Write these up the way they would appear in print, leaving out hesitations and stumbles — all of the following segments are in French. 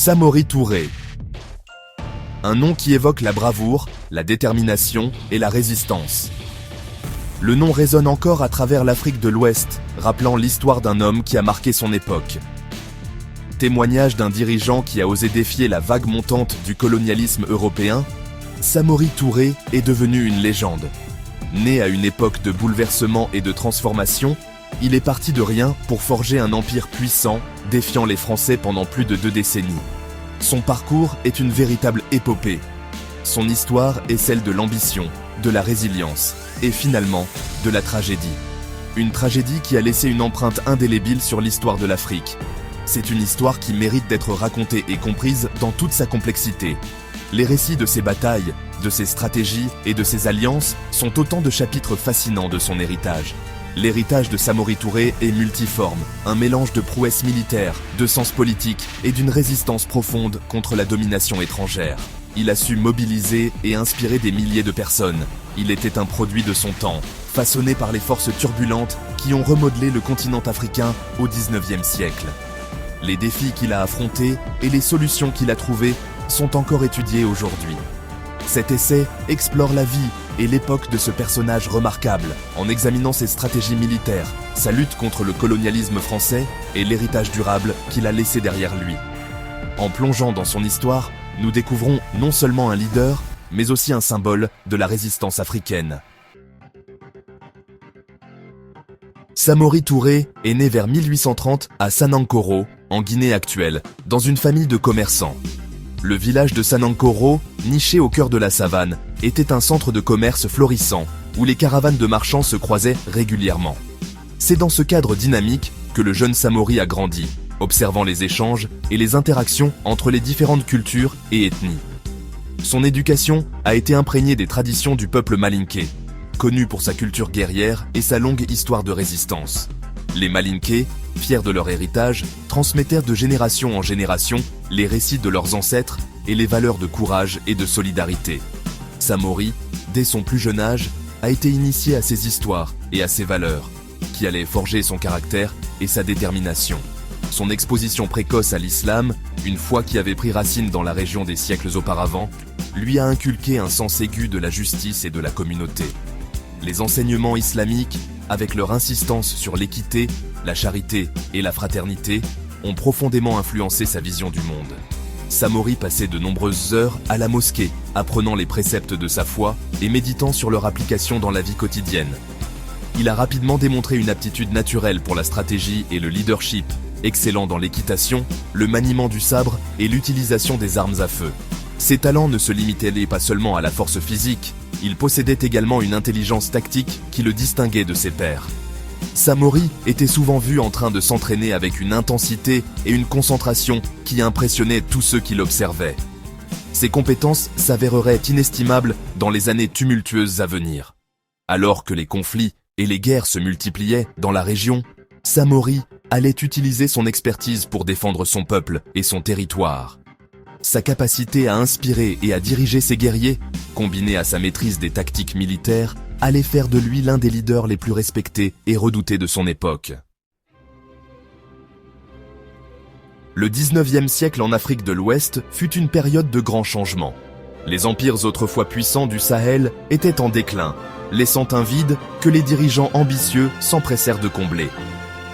Samori Touré. Un nom qui évoque la bravoure, la détermination et la résistance. Le nom résonne encore à travers l'Afrique de l'Ouest, rappelant l'histoire d'un homme qui a marqué son époque. Témoignage d'un dirigeant qui a osé défier la vague montante du colonialisme européen, Samori Touré est devenu une légende. Né à une époque de bouleversement et de transformation, il est parti de rien pour forger un empire puissant, défiant les Français pendant plus de 2 décennies. Son parcours est une véritable épopée. Son histoire est celle de l'ambition, de la résilience et finalement de la tragédie. Une tragédie qui a laissé une empreinte indélébile sur l'histoire de l'Afrique. C'est une histoire qui mérite d'être racontée et comprise dans toute sa complexité. Les récits de ses batailles, de ses stratégies et de ses alliances sont autant de chapitres fascinants de son héritage. L'héritage de Samori Touré est multiforme, un mélange de prouesses militaires, de sens politique et d'une résistance profonde contre la domination étrangère. Il a su mobiliser et inspirer des milliers de personnes. Il était un produit de son temps, façonné par les forces turbulentes qui ont remodelé le continent africain au XIXe siècle. Les défis qu'il a affrontés et les solutions qu'il a trouvées sont encore étudiés aujourd'hui. Cet essai explore la vie et l'époque de ce personnage remarquable, en examinant ses stratégies militaires, sa lutte contre le colonialisme français et l'héritage durable qu'il a laissé derrière lui. En plongeant dans son histoire, nous découvrons non seulement un leader, mais aussi un symbole de la résistance africaine. Samori Touré est né vers 1830 à Sanankoro, en Guinée actuelle, dans une famille de commerçants. Le village de Sanankoro, niché au cœur de la savane, était un centre de commerce florissant, où les caravanes de marchands se croisaient régulièrement. C'est dans ce cadre dynamique que le jeune Samori a grandi, observant les échanges et les interactions entre les différentes cultures et ethnies. Son éducation a été imprégnée des traditions du peuple malinké, connu pour sa culture guerrière et sa longue histoire de résistance. Les Malinké, fiers de leur héritage, transmettèrent de génération en génération les récits de leurs ancêtres et les valeurs de courage et de solidarité. Samori, dès son plus jeune âge, a été initié à ces histoires et à ces valeurs, qui allaient forger son caractère et sa détermination. Son exposition précoce à l'islam, une foi qui avait pris racine dans la région des siècles auparavant, lui a inculqué un sens aigu de la justice et de la communauté. Les enseignements islamiques, avec leur insistance sur l'équité, la charité et la fraternité, ont profondément influencé sa vision du monde. Samori passait de nombreuses heures à la mosquée, apprenant les préceptes de sa foi et méditant sur leur application dans la vie quotidienne. Il a rapidement démontré une aptitude naturelle pour la stratégie et le leadership, excellent dans l'équitation, le maniement du sabre et l'utilisation des armes à feu. Ses talents ne se limitaient pas seulement à la force physique, il possédait également une intelligence tactique qui le distinguait de ses pairs. Samori était souvent vu en train de s'entraîner avec une intensité et une concentration qui impressionnaient tous ceux qui l'observaient. Ses compétences s'avéreraient inestimables dans les années tumultueuses à venir. Alors que les conflits et les guerres se multipliaient dans la région, Samori allait utiliser son expertise pour défendre son peuple et son territoire. Sa capacité à inspirer et à diriger ses guerriers, combinée à sa maîtrise des tactiques militaires, allait faire de lui l'un des leaders les plus respectés et redoutés de son époque. Le 19e siècle en Afrique de l'Ouest fut une période de grands changements. Les empires autrefois puissants du Sahel étaient en déclin, laissant un vide que les dirigeants ambitieux s'empressèrent de combler.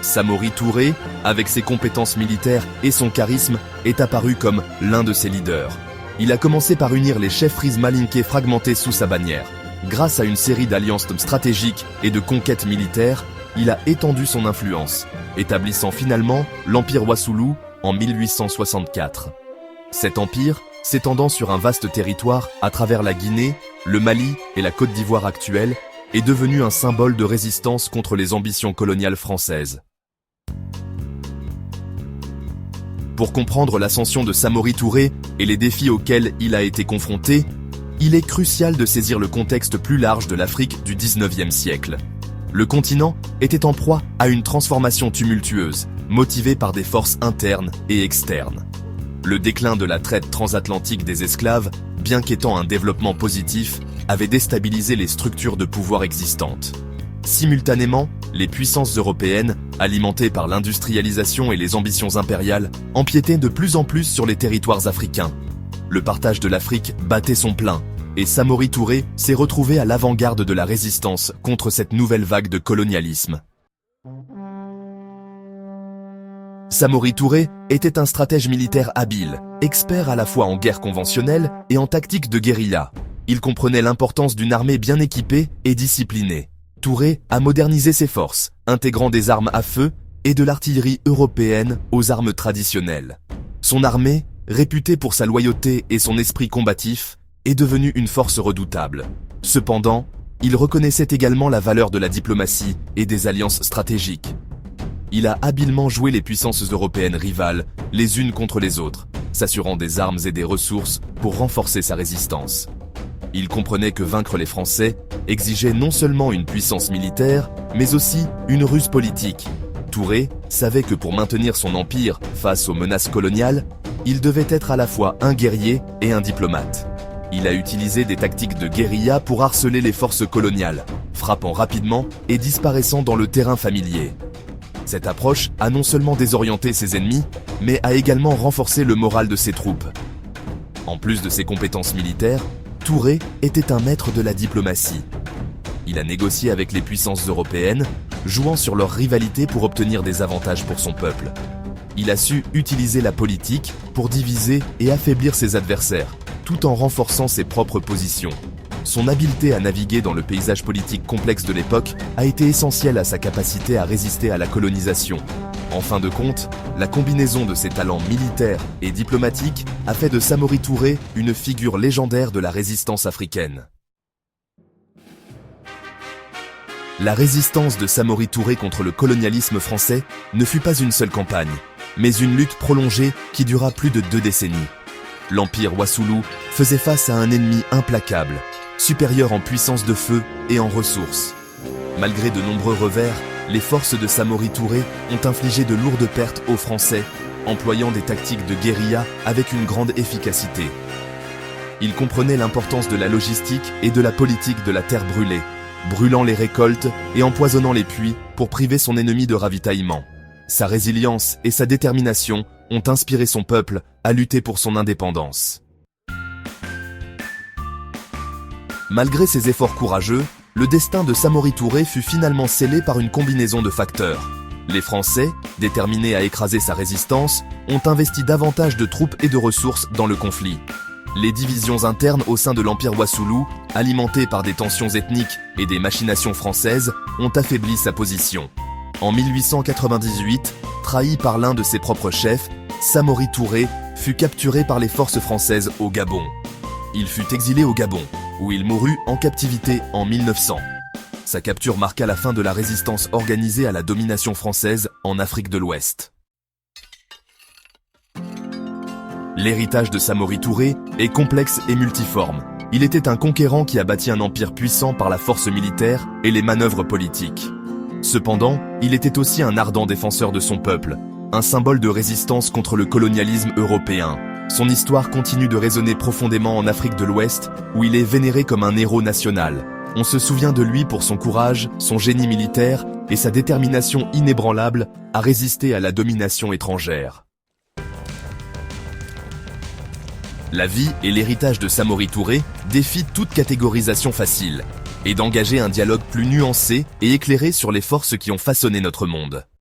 Samori Touré, avec ses compétences militaires et son charisme, est apparu comme l'un de ses leaders. Il a commencé par unir les chefferies malinké fragmentées sous sa bannière. Grâce à une série d'alliances stratégiques et de conquêtes militaires, il a étendu son influence, établissant finalement l'Empire Wassoulou en 1864. Cet empire, s'étendant sur un vaste territoire à travers la Guinée, le Mali et la Côte d'Ivoire actuelle, est devenu un symbole de résistance contre les ambitions coloniales françaises. Pour comprendre l'ascension de Samori Touré et les défis auxquels il a été confronté, il est crucial de saisir le contexte plus large de l'Afrique du 19e siècle. Le continent était en proie à une transformation tumultueuse, motivée par des forces internes et externes. Le déclin de la traite transatlantique des esclaves, bien qu'étant un développement positif, avait déstabilisé les structures de pouvoir existantes. Simultanément, les puissances européennes, alimentées par l'industrialisation et les ambitions impériales, empiétaient de plus en plus sur les territoires africains. Le partage de l'Afrique battait son plein, et Samori Touré s'est retrouvé à l'avant-garde de la résistance contre cette nouvelle vague de colonialisme. Samori Touré était un stratège militaire habile, expert à la fois en guerre conventionnelle et en tactique de guérilla. Il comprenait l'importance d'une armée bien équipée et disciplinée. Touré a modernisé ses forces, intégrant des armes à feu et de l'artillerie européenne aux armes traditionnelles. Son armée, réputée pour sa loyauté et son esprit combatif, est devenue une force redoutable. Cependant, il reconnaissait également la valeur de la diplomatie et des alliances stratégiques. Il a habilement joué les puissances européennes rivales, les unes contre les autres, s'assurant des armes et des ressources pour renforcer sa résistance. Il comprenait que vaincre les Français exigeait non seulement une puissance militaire, mais aussi une ruse politique. Touré savait que pour maintenir son empire face aux menaces coloniales, il devait être à la fois un guerrier et un diplomate. Il a utilisé des tactiques de guérilla pour harceler les forces coloniales, frappant rapidement et disparaissant dans le terrain familier. Cette approche a non seulement désorienté ses ennemis, mais a également renforcé le moral de ses troupes. En plus de ses compétences militaires, Touré était un maître de la diplomatie. Il a négocié avec les puissances européennes, jouant sur leur rivalité pour obtenir des avantages pour son peuple. Il a su utiliser la politique pour diviser et affaiblir ses adversaires, tout en renforçant ses propres positions. Son habileté à naviguer dans le paysage politique complexe de l'époque a été essentielle à sa capacité à résister à la colonisation. En fin de compte, la combinaison de ses talents militaires et diplomatiques a fait de Samori Touré une figure légendaire de la résistance africaine. La résistance de Samori Touré contre le colonialisme français ne fut pas une seule campagne, mais une lutte prolongée qui dura plus de 2 décennies. L'Empire Wassoulou faisait face à un ennemi implacable, supérieur en puissance de feu et en ressources. Malgré de nombreux revers, les forces de Samori Touré ont infligé de lourdes pertes aux Français, employant des tactiques de guérilla avec une grande efficacité. Il comprenait l'importance de la logistique et de la politique de la terre brûlée, brûlant les récoltes et empoisonnant les puits pour priver son ennemi de ravitaillement. Sa résilience et sa détermination ont inspiré son peuple à lutter pour son indépendance. Malgré ses efforts courageux, le destin de Samori Touré fut finalement scellé par une combinaison de facteurs. Les Français, déterminés à écraser sa résistance, ont investi davantage de troupes et de ressources dans le conflit. Les divisions internes au sein de l'Empire Wassoulou, alimentées par des tensions ethniques et des machinations françaises, ont affaibli sa position. En 1898, trahi par l'un de ses propres chefs, Samori Touré fut capturé par les forces françaises au Gabon. Il fut exilé au Gabon, où il mourut en captivité en 1900. Sa capture marqua la fin de la résistance organisée à la domination française en Afrique de l'Ouest. L'héritage de Samori Touré est complexe et multiforme. Il était un conquérant qui a bâti un empire puissant par la force militaire et les manœuvres politiques. Cependant, il était aussi un ardent défenseur de son peuple, un symbole de résistance contre le colonialisme européen. Son histoire continue de résonner profondément en Afrique de l'Ouest, où il est vénéré comme un héros national. On se souvient de lui pour son courage, son génie militaire et sa détermination inébranlable à résister à la domination étrangère. La vie et l'héritage de Samori Touré défient toute catégorisation facile, et d'engager un dialogue plus nuancé et éclairé sur les forces qui ont façonné notre monde.